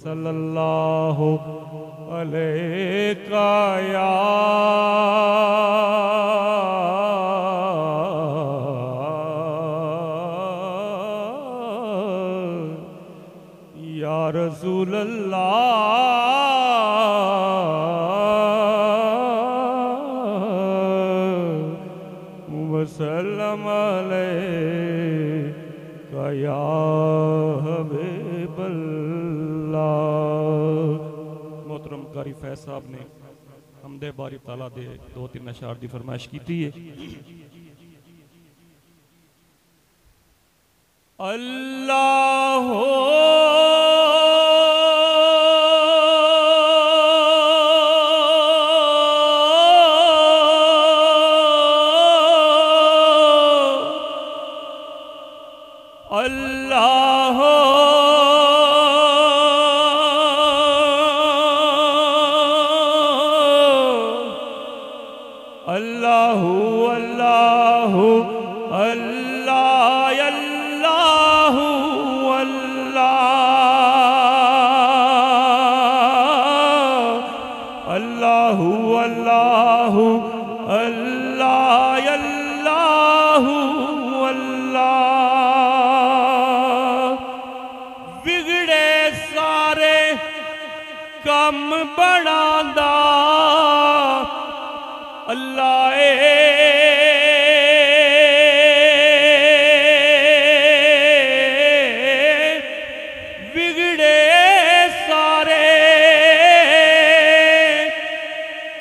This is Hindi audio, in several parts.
सल्लल्लाहु अलैका या रसूल अल्लाह वसल्लम अलैका या मोहतरम कारी फैज साहब ने हमदे बारी ताला दे 2-3 अशार की फरमाइश की है। अल्लाह अल्लाहु अल्लाहु अल्लाह अल्लाहु अल्लाह अल्लाहु अल्लाहु अल्लाह अल्लाहु अल्लाह बिगड़े सारे कम बनांदा अल्लाह बिगड़े सारे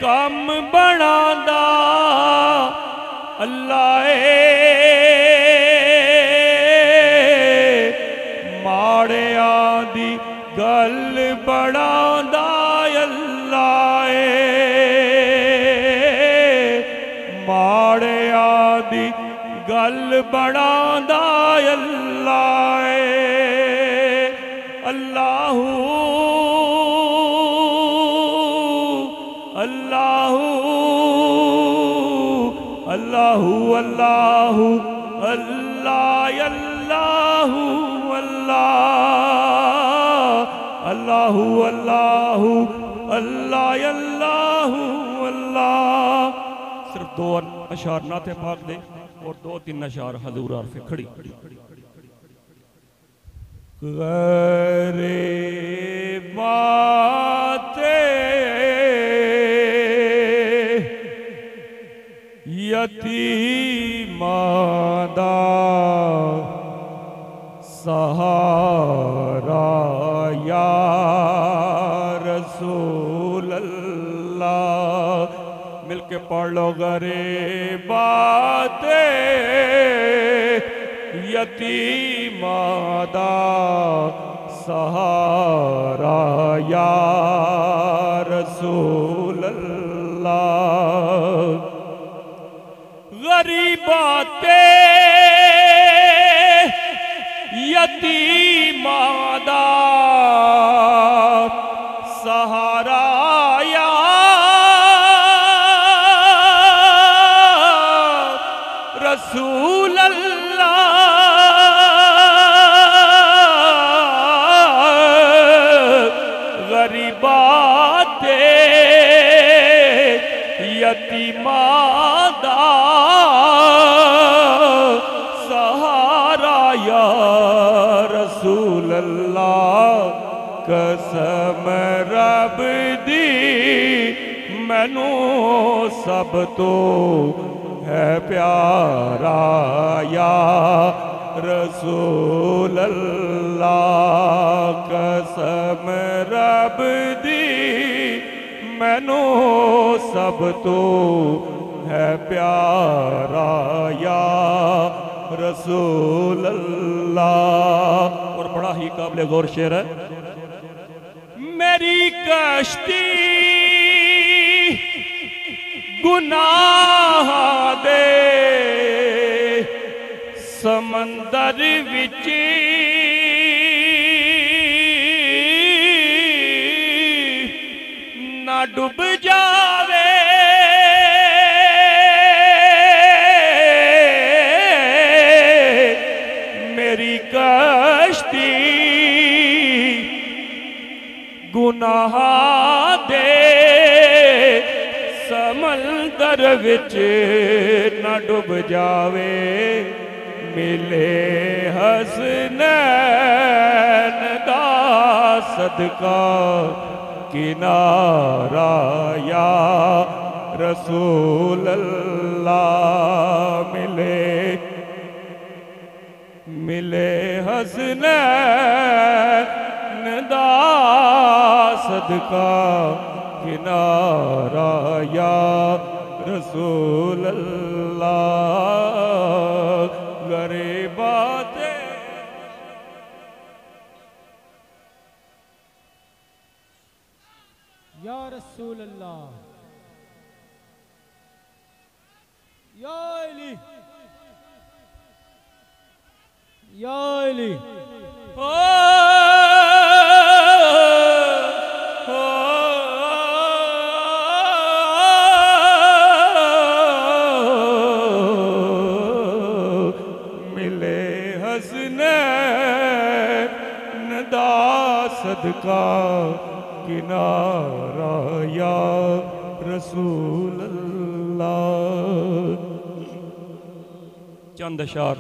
कम बनांदा अल्लाह माड़ियां दी गल बनांदा अल्लाह माड़ियां दी गल बनांदा अल्लाह अल्लाहु अल्लाहु अल्लाहु अल्लाहु अल्लाह अल्लाहु अल्लाह अल्लाहु अल्लाहु अल्लाह अल्लाहु अल्लाह। सिर्फ 2 अशार नाते पाक दे और 2-3 अशार हजूर आरफे खड़ी गरे बाते यतीमादा सहारा या रसूल अल्लाह मिलके पढ़ लो गरीबाते यतीमादा सहारा या रसूल अल्लाह गरीबाते यतीमादा सहारा या रसूल अल्लाह गरीबाते यतीमादा सहारा या रसूल अल्लाह कसम रब दी मैनू सब तो है प्यारा या रसूल अल्लाह कसम रब दी मैनू सब तो है प्यारा या रसूल अल्लाह। और बड़ा ही काबिल गौर शेर है मेरी कश्ती गुनाह दे समंदर विच ना डूब जावे मेरी कश्ती गुनाह दे समंदर विच न डुब जावे, मिले हसनैन दा सदका किनारा या रसूल अल्लाह। मिले हसनैन दा सदका किनारा या रसूल अल्लाह। गरीबात या रसूल अल्लाह, या अली, या अली। मिले हसनैन दा सदका किनारा या रसूल अल्लाह। चंद अशार